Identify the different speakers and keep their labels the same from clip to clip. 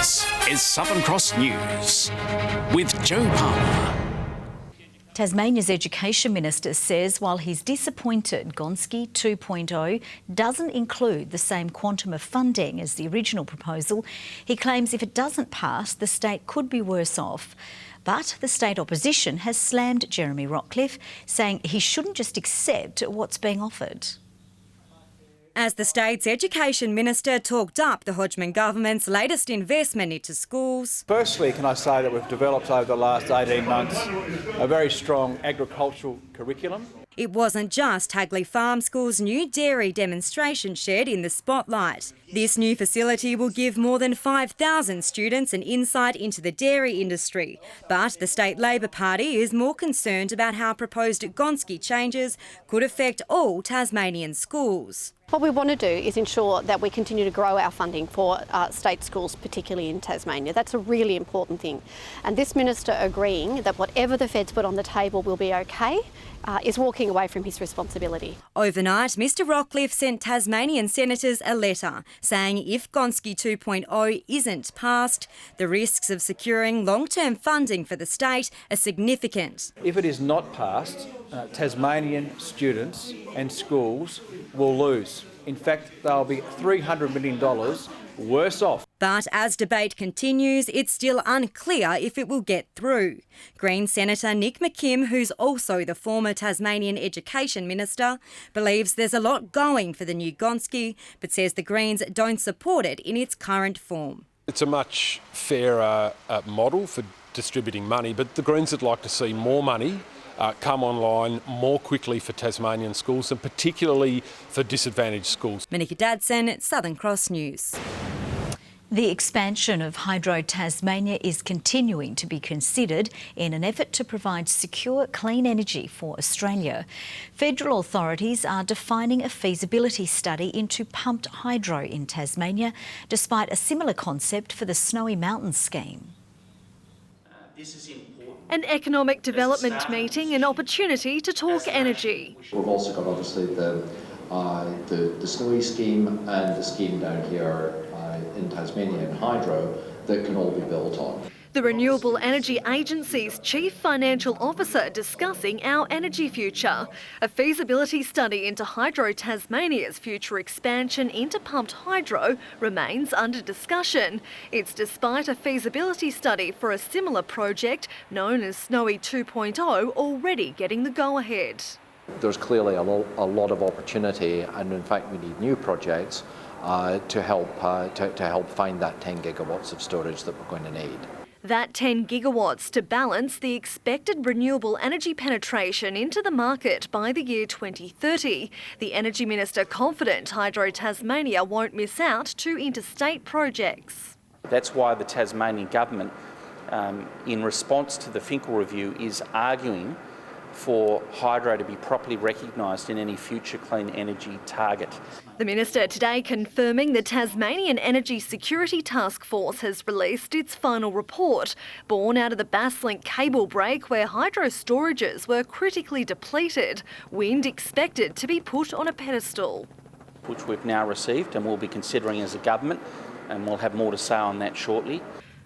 Speaker 1: This is Southern Cross News with Joe Palmer.
Speaker 2: Tasmania's Education Minister says while he's disappointed Gonski 2.0 doesn't include the same quantum of funding as the original proposal, he claims if it doesn't pass, the state could be worse off. But the state opposition has slammed Jeremy Rockliff, saying he shouldn't just accept what's being offered.
Speaker 3: As the state's Education Minister talked up the Hodgman government's latest investment into schools.
Speaker 4: Firstly, can I say that we've developed over the last 18 months a very strong agricultural curriculum.
Speaker 3: It wasn't just Hagley Farm School's new dairy demonstration shed in the spotlight. This new facility will give more than 5,000 students an insight into the dairy industry. But the State Labor Party is more concerned about how proposed Gonski changes could affect all Tasmanian schools.
Speaker 5: What we want to do is ensure that we continue to grow our funding for state schools, particularly in Tasmania. That's a really important thing. And this minister agreeing that whatever the feds put on the table will be okay is walking away from his responsibility.
Speaker 3: Overnight, Mr Rockliff sent Tasmanian senators a letter saying if Gonski 2.0 isn't passed, the risks of securing long-term funding for the state are significant.
Speaker 4: If it is not passed, Tasmanian students and schools will lose. In fact, they'll be $300 million worse off.
Speaker 3: But as debate continues, it's still unclear if it will get through. Green Senator Nick McKim, who's also the former Tasmanian Education Minister, believes there's a lot going for the new Gonski, but says the Greens don't support it in its current form.
Speaker 6: It's a much fairer model for distributing money, but the Greens would like to see more money come online more quickly for Tasmanian schools and particularly for disadvantaged schools.
Speaker 3: Monica Dadson, Southern Cross News.
Speaker 2: The expansion of Hydro Tasmania is continuing to be considered in an effort to provide secure, clean energy for Australia. Federal authorities are defining a feasibility study into pumped hydro in Tasmania, despite a similar concept for the Snowy Mountains scheme.
Speaker 7: This is an economic development meeting, an opportunity to talk energy.
Speaker 8: We've also got obviously the Snowy scheme and the scheme down here in Tasmania in hydro that can all be built on.
Speaker 7: The Renewable Energy Agency's Chief Financial Officer discussing our energy future. A feasibility study into Hydro Tasmania's future expansion into pumped hydro remains under discussion. It's despite a feasibility study for a similar project known as Snowy 2.0 already getting the go-ahead.
Speaker 8: There's clearly a lot of opportunity, and in fact we need new projects to help find that 10 gigawatts of storage that we're going to need.
Speaker 7: That 10 gigawatts to balance the expected renewable energy penetration into the market by the year 2030. The Energy Minister confident Hydro Tasmania won't miss out to interstate projects.
Speaker 9: That's why the Tasmanian government, in response to the Finkel review, is arguing for hydro to be properly recognised in any future clean energy target.
Speaker 7: The Minister today confirming the Tasmanian Energy Security Task Force has released its final report, born out of the Basslink cable break where hydro storages were critically depleted, wind expected to be put on a pedestal.
Speaker 9: Which we've now received and will be considering as a government, and we'll have more to say on that shortly.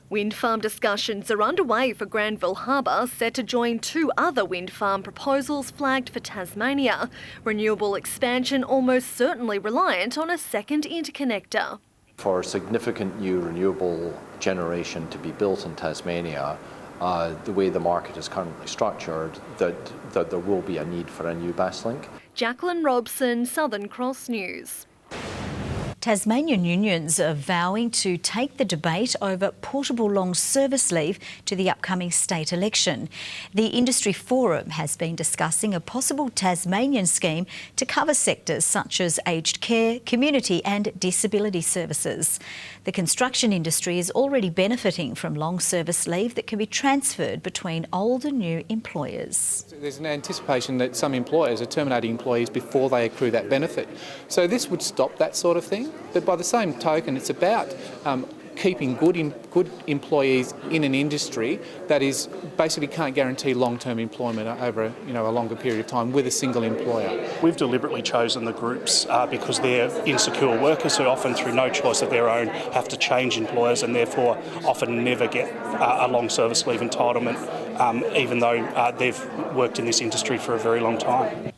Speaker 7: Wind farm discussions are underway for Granville Harbour, set to join two other wind farm proposals flagged for Tasmania. Renewable expansion almost certainly reliant on a second interconnector.
Speaker 8: For significant new renewable generation to be built in Tasmania, the way the market is currently structured, that there will be a need for a new Basslink.
Speaker 7: Jacqueline Robson, Southern Cross News.
Speaker 2: Tasmanian unions are vowing to take the debate over portable long service leave to the upcoming state election. The Industry Forum has been discussing a possible Tasmanian scheme to cover sectors such as aged care, community and disability services. The construction industry is already benefiting from long service leave that can be transferred between old and new employers.
Speaker 4: There's an anticipation that some employers are terminating employees before they accrue that benefit. So this would stop that sort of thing. But by the same token, it's about keeping good employees in an industry that is basically can't guarantee long-term employment over a longer period of time with a single employer.
Speaker 10: We've deliberately chosen the groups because they're insecure workers who often, through no choice of their own, have to change employers and therefore often never get a long service leave entitlement, even though they've worked in this industry for a very long time.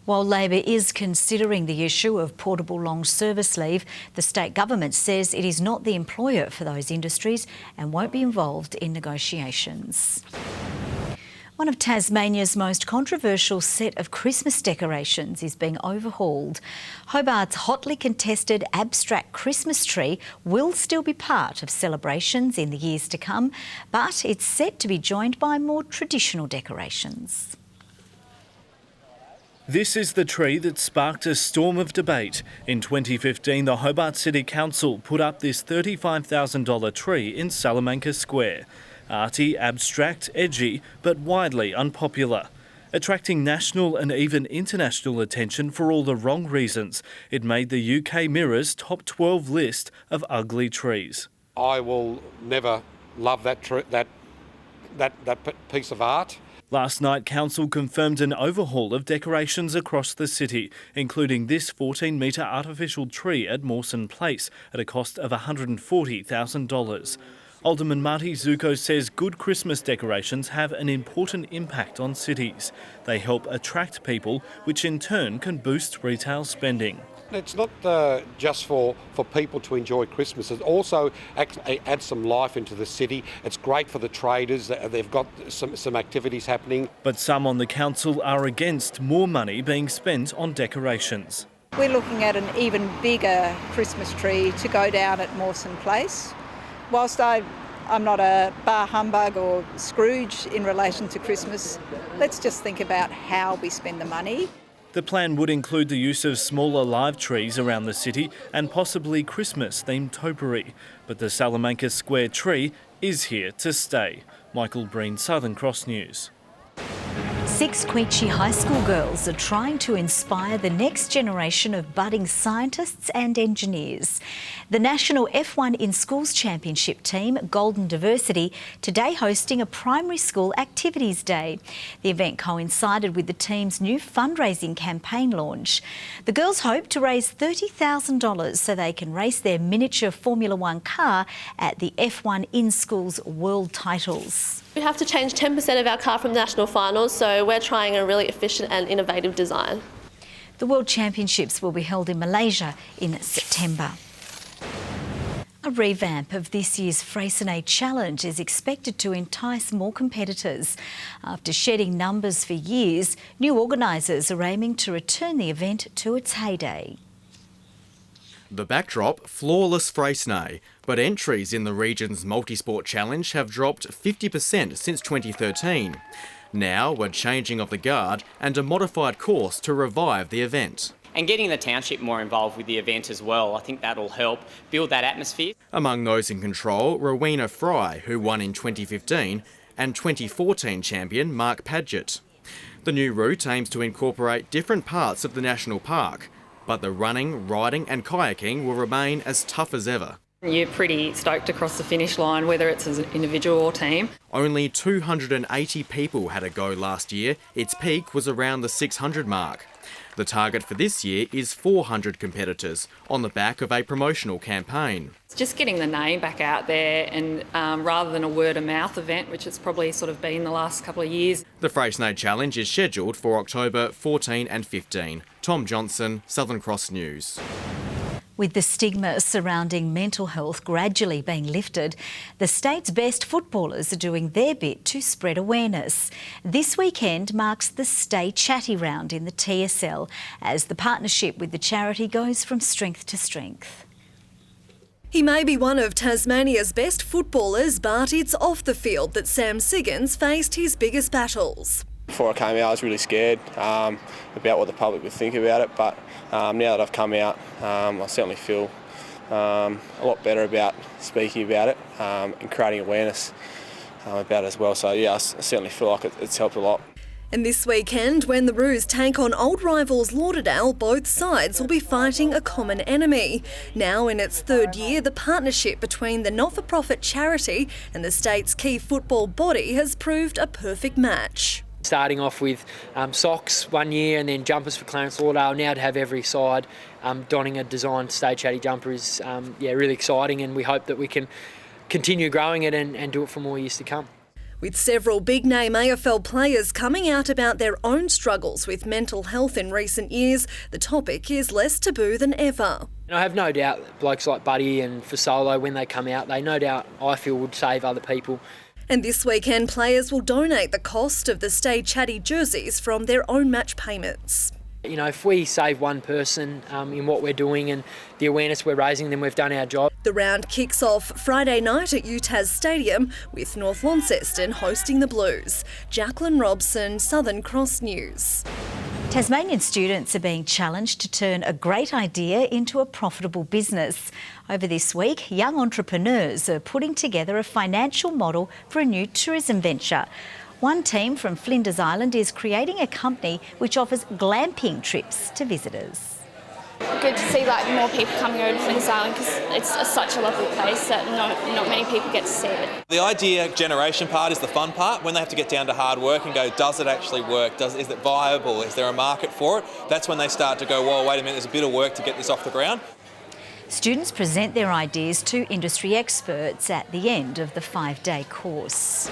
Speaker 2: While Labor is considering the issue of portable long service leave, the state government says it is not the employer for those industries and won't be involved in negotiations. One of Tasmania's most controversial set of Christmas decorations is being overhauled. Hobart's hotly contested abstract Christmas tree will still be part of celebrations in the years to come, but it's set to be joined by more traditional decorations.
Speaker 11: This is the tree that sparked a storm of debate. In 2015, the Hobart City Council put up this $35,000 tree in Salamanca Square. Arty, abstract, edgy, but widely unpopular. Attracting national and even international attention for all the wrong reasons, it made the UK Mirror's top 12 list of ugly trees.
Speaker 12: I will never love that piece of art.
Speaker 11: Last night, Council confirmed an overhaul of decorations across the city, including this 14-metre artificial tree at Mawson Place at a cost of $140,000. Alderman Marty Zuko says good Christmas decorations have an important impact on cities. They help attract people, which in turn can boost retail spending.
Speaker 12: It's not just for people to enjoy Christmas. It also adds some life into the city. It's great for the traders. They've got some activities happening.
Speaker 11: But some on the council are against more money being spent on decorations.
Speaker 13: We're looking at an even bigger Christmas tree to go down at Mawson Place. Whilst I'm not a bar humbug or Scrooge in relation to Christmas, let's just think about how we spend the money.
Speaker 11: The plan would include the use of smaller live trees around the city and possibly Christmas-themed topiary. But the Salamanca Square tree is here to stay. Michael Breen, Southern Cross News.
Speaker 2: 6 Queechee High School girls are trying to inspire the next generation of budding scientists and engineers. The National F1 in Schools Championship team, Golden Diversity, today hosting a primary school activities day. The event coincided with the team's new fundraising campaign launch. The girls hope to raise $30,000 so they can race their miniature Formula One car at the F1 in Schools World Titles.
Speaker 14: We have to change 10% of our car from national finals, so we're trying a really efficient and innovative design.
Speaker 2: The World Championships will be held in Malaysia in September. A revamp of this year's Freycinet Challenge is expected to entice more competitors. After shedding numbers for years, new organisers are aiming to return the event to its heyday.
Speaker 15: The backdrop, flawless Freycinet, but entries in the region's multisport challenge have dropped 50% since 2013. Now, we're changing of the guard and a modified course to revive the event.
Speaker 16: And getting the township more involved with the event as well, I think that'll help build that atmosphere.
Speaker 15: Among those in control, Rowena Fry, who won in 2015, and 2014 champion Mark Padgett. The new route aims to incorporate different parts of the national park, but the running, riding and kayaking will remain as tough as ever.
Speaker 17: You're pretty stoked across the finish line, whether it's as an individual or team.
Speaker 15: Only 280 people had a go last year. Its peak was around the 600 mark. The target for this year is 400 competitors on the back of a promotional campaign.
Speaker 17: It's just getting the name back out there and rather than a word of mouth event, which it's probably sort of been the last couple of years.
Speaker 15: The Freycinet Challenge is scheduled for October 14 and 15. Tom Johnson, Southern Cross News.
Speaker 2: With the stigma surrounding mental health gradually being lifted, the state's best footballers are doing their bit to spread awareness. This weekend marks the Stay Chatty round in the TSL as the partnership with the charity goes from strength to strength.
Speaker 7: He may be one of Tasmania's best footballers, but it's off the field that Sam Siggins faced his biggest battles.
Speaker 18: Before I came out, I was really scared about what the public would think about it, but now that I've come out, I certainly feel a lot better about speaking about it and creating awareness about it as well. So yeah, I certainly feel like it's helped a lot.
Speaker 7: And this weekend, when the Roos take on old rivals Lauderdale, both sides will be fighting a common enemy. Now in its third year, the partnership between the not-for-profit charity and the state's key football body has proved a perfect match.
Speaker 19: Starting off with socks one year and then jumpers for Clarence Lauderdale, now to have every side donning a designed Stay Chatty jumper is really exciting, and we hope that we can continue growing it and do it for more years to come.
Speaker 7: With several big-name AFL players coming out about their own struggles with mental health in recent years, the topic is less taboo than ever.
Speaker 19: And I have no doubt blokes like Buddy and Fasolo, when they come out, they no doubt, I feel, would save other people.
Speaker 7: And this weekend, players will donate the cost of the Stay Chatty jerseys from their own match payments.
Speaker 19: You know, if we save one person in what we're doing and the awareness we're raising, then we've done our job.
Speaker 7: The round kicks off Friday night at UTAS Stadium, with North Launceston hosting the Blues. Jacqueline Robson, Southern Cross News.
Speaker 2: Tasmanian students are being challenged to turn a great idea into a profitable business. Over this week, young entrepreneurs are putting together a financial model for a new tourism venture. One team from Flinders Island is creating a company which offers glamping trips to visitors.
Speaker 20: Good to see more people coming over to Flinders Island, because it's such a lovely place that not many people get to see it.
Speaker 21: The idea generation part is the fun part. When they have to get down to hard work and go, does it actually work? Is it viable? Is there a market for it? That's when they start to go, whoa, wait a minute, there's a bit of work to get this off the ground.
Speaker 2: Students present their ideas to industry experts at the end of the 5-day course.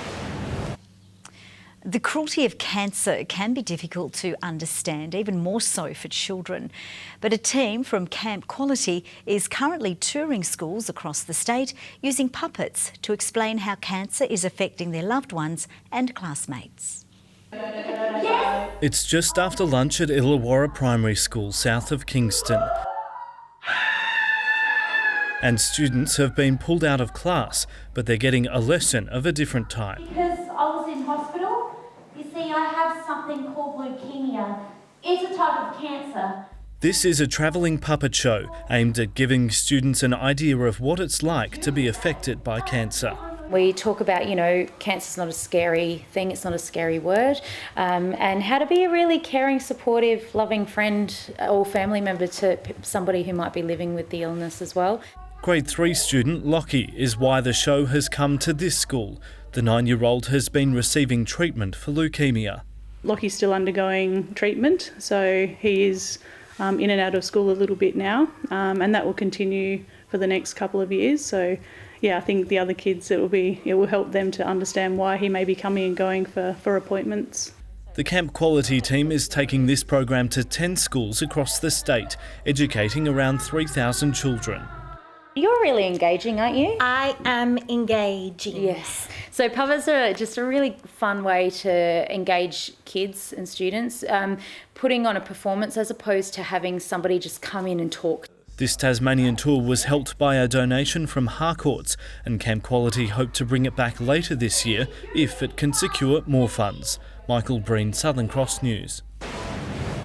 Speaker 2: The cruelty of cancer can be difficult to understand, even more so for children. But a team from Camp Quality is currently touring schools across the state using puppets to explain how cancer is affecting their loved ones and classmates.
Speaker 11: It's just after lunch at Illawarra Primary School, south of Kingston. And students have been pulled out of class, but they're getting a lesson of a different type.
Speaker 22: Because I was in hospital, you see, I have something called leukemia. It's a type of cancer.
Speaker 11: This is a travelling puppet show aimed at giving students an idea of what it's like to be affected by cancer.
Speaker 23: We talk about, cancer's not a scary thing, it's not a scary word, and how to be a really caring, supportive, loving friend or family member to somebody who might be living with the illness as well.
Speaker 11: Grade 3 student Lockie is why the show has come to this school. The 9-year-old has been receiving treatment for leukemia.
Speaker 24: Lockie's still undergoing treatment, so he is in and out of school a little bit now, and that will continue for the next couple of years. So, I think the other kids, it will help them to understand why he may be coming and going for appointments.
Speaker 11: The Camp Quality team is taking this program to 10 schools across the state, educating around 3,000 children.
Speaker 23: You're really engaging, aren't you?
Speaker 22: I am engaging.
Speaker 23: Yes. So puppets are just a really fun way to engage kids and students, putting on a performance as opposed to having somebody just come in and talk.
Speaker 11: This Tasmanian tour was helped by a donation from Harcourts, and Camp Quality hope to bring it back later this year if it can secure more funds. Michael Breen, Southern Cross News.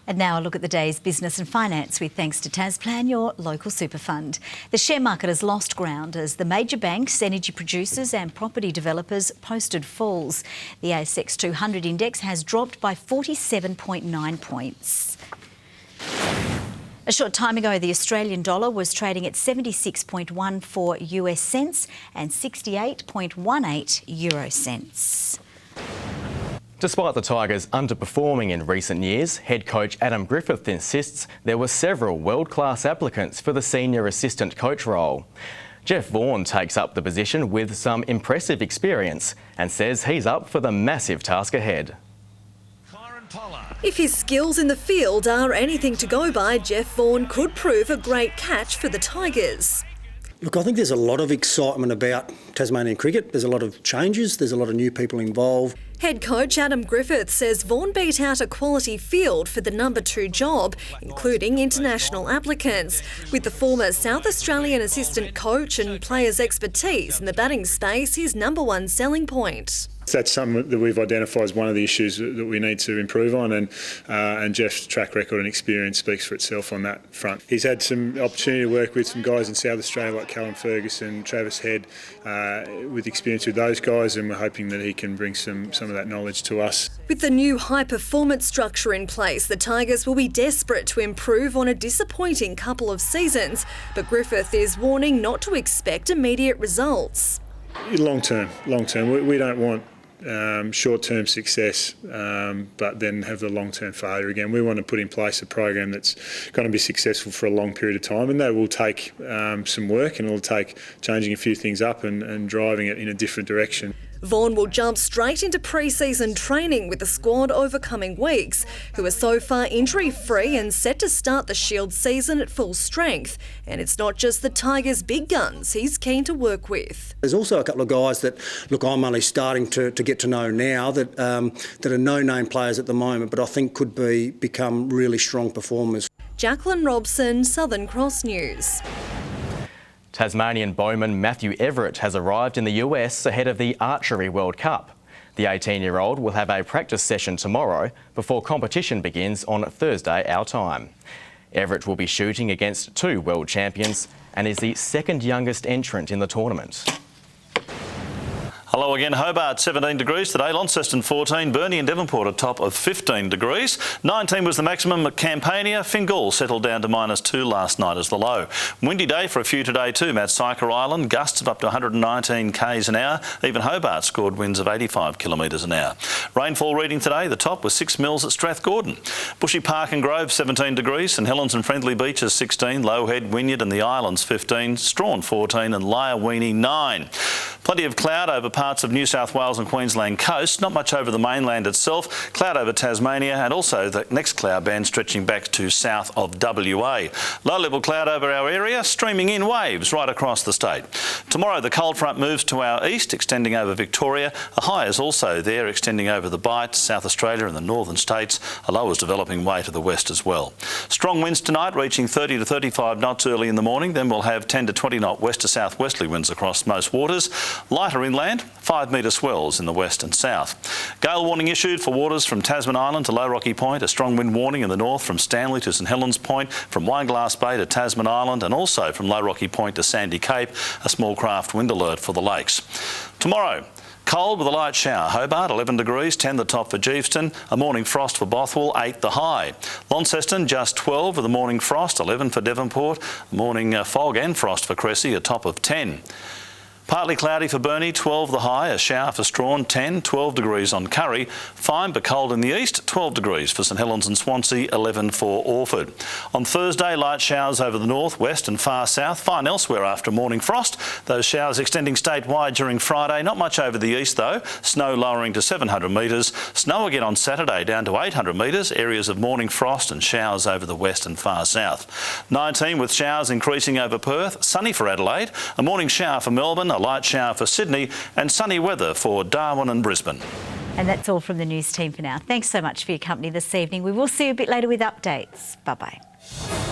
Speaker 2: And now a look at the day's business and finance with thanks to Tasplan, your local super fund. The share market has lost ground as the major banks, energy producers and property developers posted falls. The ASX 200 index has dropped by 47.9 points. A short time ago, the Australian dollar was trading at 76.14 US cents and 68.18 euro cents.
Speaker 25: Despite the Tigers underperforming in recent years, head coach Adam Griffith insists there were several world-class applicants for the senior assistant coach role. Jeff Vaughan takes up the position with some impressive experience and says he's up for the massive task ahead.
Speaker 7: If his skills in the field are anything to go by, Jeff Vaughan could prove a great catch for the Tigers.
Speaker 26: Look, I think there's a lot of excitement about Tasmanian cricket. There's a lot of changes, there's a lot of new people involved.
Speaker 7: Head coach Adam Griffith says Vaughan beat out a quality field for the number 2 job, including international applicants, with the former South Australian assistant coach and players' expertise in the batting space his number 1 selling point.
Speaker 1: That's something that we've identified as one of the issues that we need to improve on, and Jeff's track record and experience speaks for itself on that front. He's had some opportunity to work with some guys in South Australia like Callum Ferguson, Travis Head, with experience with those guys, and we're hoping that he can bring some of that knowledge to us.
Speaker 7: With the new high-performance structure in place, the Tigers will be desperate to improve on a disappointing couple of seasons, but Griffith is warning not to expect immediate results.
Speaker 1: Long term. We don't want short-term success, but then have the long-term failure again. We want to put in place a program that's going to be successful for a long period of time, and that will take some work, and it'll take changing a few things up and driving it in a different direction.
Speaker 7: Vaughan will jump straight into pre-season training with the squad over coming weeks, who are so far injury-free and set to start the Shield season at full strength. And it's not just the Tigers' big guns he's keen to work with.
Speaker 26: There's also a couple of guys that, look, I'm only starting to get to know now that are no-name players at the moment, but I think could become really strong performers.
Speaker 7: Jacqueline Robson, Southern Cross News.
Speaker 25: Tasmanian bowman Matthew Everett has arrived in the US ahead of the Archery World Cup. The 18-year-old will have a practice session tomorrow before competition begins on Thursday our time. Everett will be shooting against 2 world champions and is the second youngest entrant in the tournament.
Speaker 3: Hello again, Hobart 17 degrees today, Launceston 14, Burnie and Devonport a top of 15 degrees. 19 was the maximum at Campania. Fingal settled down to -2 last night as the low. Windy day for a few today too, Mount Syker Island, gusts of up to 119 k's an hour. Even Hobart scored winds of 85 kilometres an hour. Rainfall reading today, the top was 6 mils at Strathgordon. Bushy Park and Grove 17 degrees, St Helens and Friendly Beaches 16, Lowhead, Wynyard and the Islands 15, Strawn 14 and Lyreweenie 9. Plenty of cloud over parts of New South Wales and Queensland coast, not much over the mainland itself, cloud over Tasmania and also the next cloud band stretching back to south of WA. Low level cloud over our area, streaming in waves right across the state. Tomorrow the cold front moves to our east, extending over Victoria. A high is also there, extending over the Bight, South Australia and the northern states. A low is developing way to the west as well. Strong winds tonight, reaching 30 to 35 knots early in the morning. Then we'll have 10 to 20 knot west to southwesterly winds across most waters. Lighter inland, 5 metre swells in the west and south. Gale warning issued for waters from Tasman Island to Low Rocky Point. A strong wind warning in the north from Stanley to St Helens Point, from Wineglass Bay to Tasman Island and also from Low Rocky Point to Sandy Cape. A small craft wind alert for the lakes. Tomorrow, cold with a light shower. Hobart 11 degrees, 10 the top for Geeveston. A morning frost for Bothwell, 8 the high. Launceston just 12 with a morning frost, 11 for Devonport. Morning fog and frost for Cressy, a top of 10. Partly cloudy for Burnie, 12 the high, a shower for Strawn, 10, 12 degrees on Curry, fine but cold in the east, 12 degrees for St Helens and Swansea, 11 for Orford. On Thursday, light showers over the north, west and far south, fine elsewhere after morning frost. Those showers extending statewide during Friday, not much over the east though, snow lowering to 700 metres, snow again on Saturday down to 800 metres, areas of morning frost and showers over the west and far south. 19 with showers increasing over Perth, sunny for Adelaide, a morning shower for Melbourne, a light shower for Sydney and sunny weather for Darwin and Brisbane.
Speaker 2: And that's all from the news team for now. Thanks so much for your company this evening. We will see you a bit later with updates. Bye-bye.